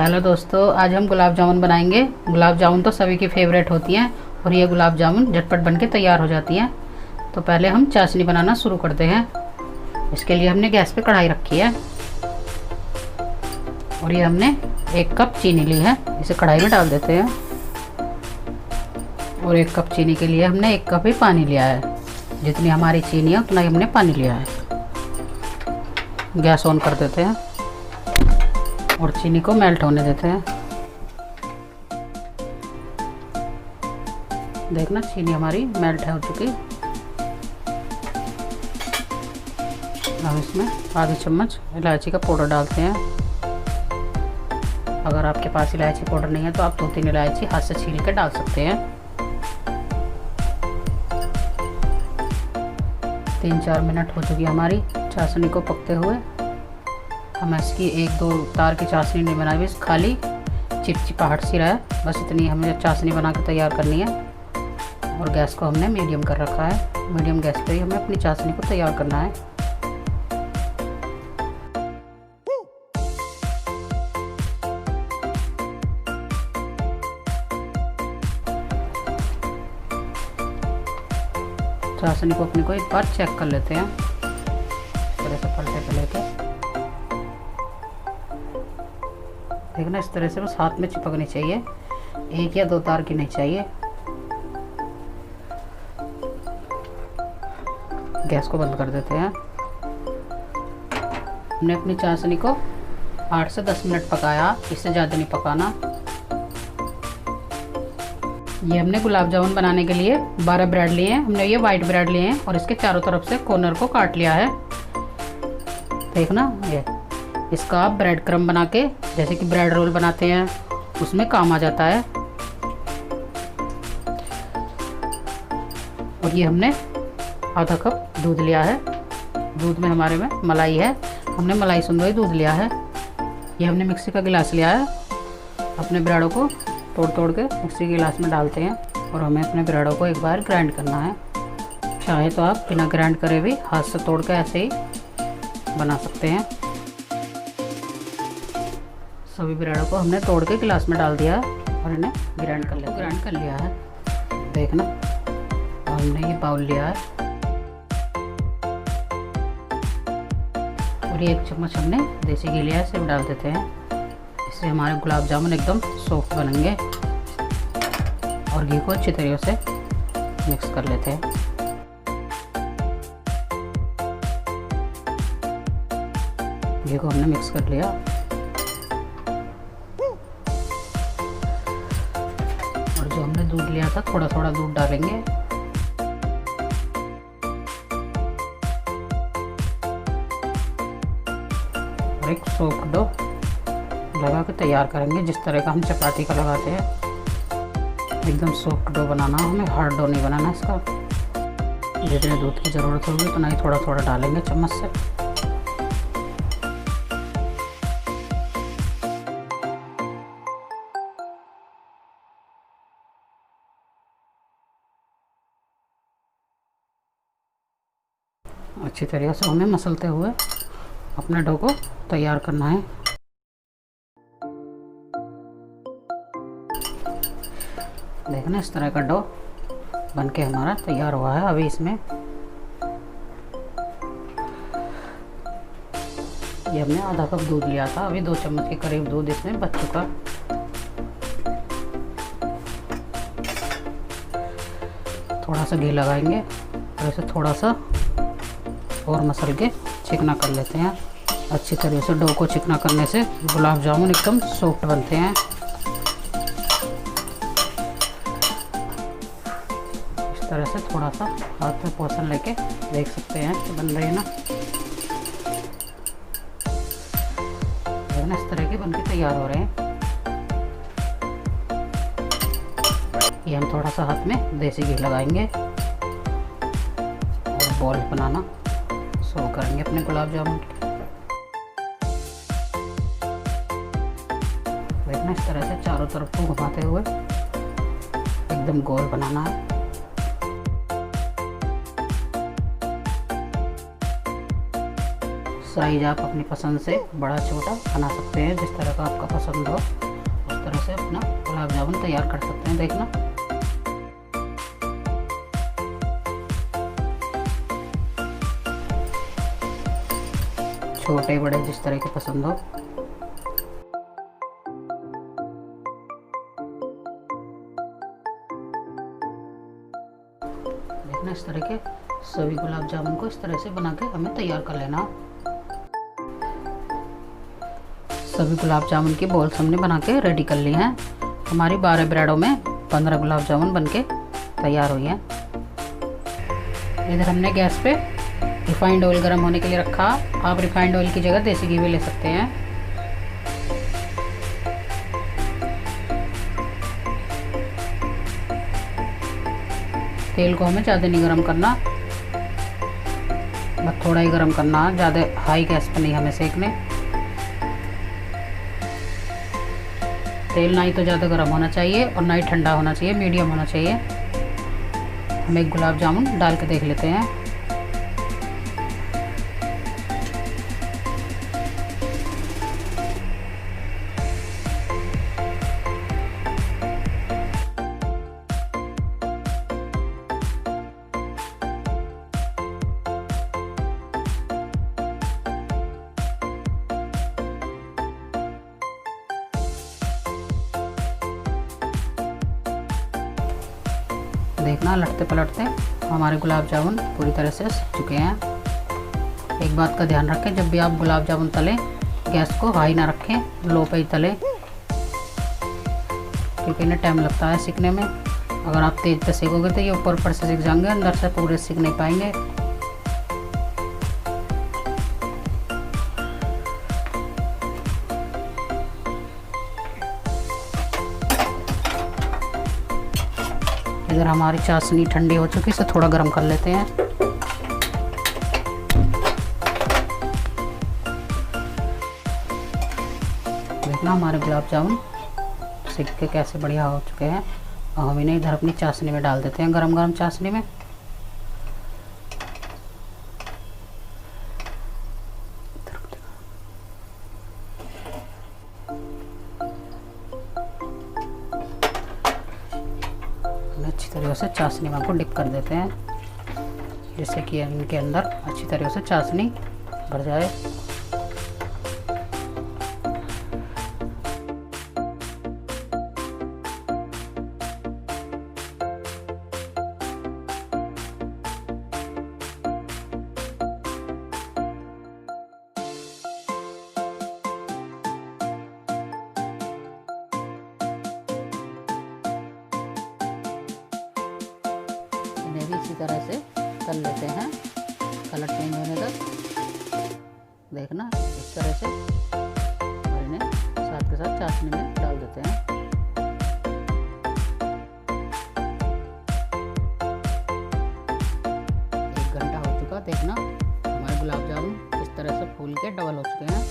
Hello दोस्तों, आज हम गुलाब जामुन बनाएंगे। गुलाब जामुन तो सभी की फेवरेट होती हैं और ये गुलाब जामुन झटपट बनके तैयार हो जाती हैं। तो पहले हम चाशनी बनाना शुरू करते हैं। इसके लिए हमने गैस पे कढ़ाई रखी है और ये हमने 1 कप चीनी ली है। इसे कढ़ाई में डाल देते हैं और 1 कप चीनी के लिए हमने 1 कप ही पानी लिया है। जितनी हमारी चीनी है उतना ही हमने पानी लिया है। गैस ऑन कर देते हैं और चीनी को मेल्ट होने देते हैं। देखना चीनी हमारी मेल्ट हो चुकी। अब इसमें आधी चम्मच इलायची का पाउडर डालते हैं। अगर आपके पास इलायची पाउडर नहीं है तो आप 2-3 इलायची हाथ से छील के डाल सकते हैं। 3-4 मिनट हो चुकी हमारी चाशनी को पकते हुए। हम इसकी 1-2 तार की चाशनी नहीं बनाई, बस खाली चिपचिपाहट सी रहा है, बस इतनी हमें चाशनी बना के तैयार करनी है। और गैस को हमने मीडियम कर रखा है। मीडियम गैस पे ही हमें अपनी चाशनी को तैयार करना है। चाशनी को अपनी को एक बार चेक कर लेते हैं, इस तरह से पलटे पे लेके। देखना इस तरह से बस हाथ में चिपकनी चाहिए, 1 या 2 तार की नहीं चाहिए। गैस को बंद कर देते हैं। हमने अपनी चाशनी को 8 से 10 मिनट पकाया, इससे ज़्यादा नहीं पकाना। ये हमने गुलाब जामुन बनाने के लिए 12 ब्रेड लिए हैं। हमने ये वाइट ब्रेड लिए हैं और इसके चारों तरफ से कॉर्नर को काट लिया है। देखना ये इसका आप ब्रेड क्रम्ब बना के, जैसे कि ब्रेड रोल बनाते हैं, उसमें काम आ जाता है। और ये हमने आधा कप दूध लिया है। दूध में हमारे में मलाई है, हमने मलाई सुंदरी दूध लिया है। ये हमने मिक्सी का गिलास लिया है। अपने ब्रेडों को तोड़ के मिक्सी के गिलास में डालते हैं और हमें अपने ब्रेडों को एक बार ग्राइंड करना है। चाहे तो आप बिना ग्राइंड करे भी हाथ से तोड़ के ऐसे ही बना सकते हैं। सभी ब्रेडों को हमने तोड़ के गिलास में डाल दिया है और इन्हें ग्राइंड कर लिया है। देखना हमने ये बाउल लिया है और ये 1 चम्मच हमने देसी घी लिया है, इसे डाल देते हैं। इससे हमारे गुलाब जामुन एकदम सॉफ्ट बनेंगे। और घी को अच्छी तरीके से मिक्स कर लेते हैं। घी को हमने मिक्स कर लिया और जो हमने दूध लिया था थोड़ा थोड़ा दूध डालेंगे। और एक सॉफ्ट डो लगा के तैयार करेंगे, जिस तरह का हम चपाती का लगाते हैं। एकदम सॉफ्ट डो बनाना, हमें हार्ड डो नहीं बनाना इसका। जितने दूध की ज़रूरत होगी उतना ही थोड़ा थोड़ा डालेंगे चम्मच से। अच्छी तरीके से हमें मसलते हुए अपने डो को तैयार करना है। देखना इस तरह का डो बनके हमारा तैयार हुआ है। अभी इसमें ये हमने आधा कप दूध लिया था, अभी 2 चम्मच के करीब दूध इसमें बच चुका। थोड़ा सा घी लगाएंगे और इसे थोड़ा सा और मसल के चिकना कर लेते हैं। अच्छी तरह से डो को चिकना करने से गुलाब जामुन एकदम सॉफ्ट बनते हैं। तरह से थोड़ा सा हाथ में पोषण लेके देख सकते हैं कि बन रहे हैं ना। इस तरह के बनके तैयार हो रहे हैं। ये हम थोड़ा सा हाथ में देसी घी लगाएंगे और बॉल बनाना शुरू करेंगे अपने गुलाब जामुन की। देखना इस तरह से चारों तरफ को घुमाते हुए एकदम गोल बनाना है। साइज आप अपनी पसंद से बड़ा छोटा बना सकते हैं, जिस तरह का आपका पसंद हो उस तरह से अपना गुलाब जामुन तैयार कर सकते हैं। देखना छोटे बड़े जिस तरह के पसंद हो। देखना इस तरह के सभी गुलाब जामुन को इस तरह से बना के हमें तैयार कर लेना। सभी गुलाब जामुन की बॉल्स हमने बना के रेडी कर ली हैं। हमारी 12 ब्रेडों में 15 गुलाब जामुन बन के तैयार हुई हैं। इधर हमने गैस पे रिफाइंड ऑयल गर्म होने के लिए रखा। आप रिफाइंड ऑयल की जगह देसी घी भी ले सकते हैं। तेल को हमें ज़्यादा नहीं गर्म करना, बस थोड़ा ही गर्म करना, ज़्यादा हाई गैस पे नहीं हमें सेकने। तेल ना ही तो ज़्यादा गर्म होना चाहिए और ना ही ठंडा होना चाहिए, मीडियम होना चाहिए। हम एक गुलाब जामुन डाल के देख लेते हैं। देखना लटते पलटते हमारे गुलाब जामुन पूरी तरह से सीख चुके हैं। एक बात का ध्यान रखें, जब भी आप गुलाब जामुन तलें गैस को हाई ना रखें, लो पे ही तलें, क्योंकि इन्हें टाइम लगता है सीखने में। अगर आप तेज पे सेकोगे तो ये ऊपर से सीख जाएंगे, अंदर से पूरे सीख नहीं पाएंगे। इधर हमारी चाशनी ठंडी हो चुकी है, इसे थोड़ा गर्म कर लेते हैं। देखना हमारे गुलाब जामुन सीख के कैसे बढ़िया हो चुके हैं। और हम इन्हें इधर अपनी चाशनी में डाल देते हैं, गरम गरम चाशनी में। अच्छी तरह से चाशनी में को डिप कर देते हैं, जिससे कि इनके अंदर अच्छी तरह से चाशनी भर जाए। इन्हें भी इसी तरह से तल लेते हैं, कलर चेंज होने तक। देखना इस तरह से, और इन्हें साथ के साथ चाशनी में डाल देते हैं। एक घंटा हो चुका, देखना हमारे गुलाब जामुन इस तरह से फूल के डबल हो चुके हैं।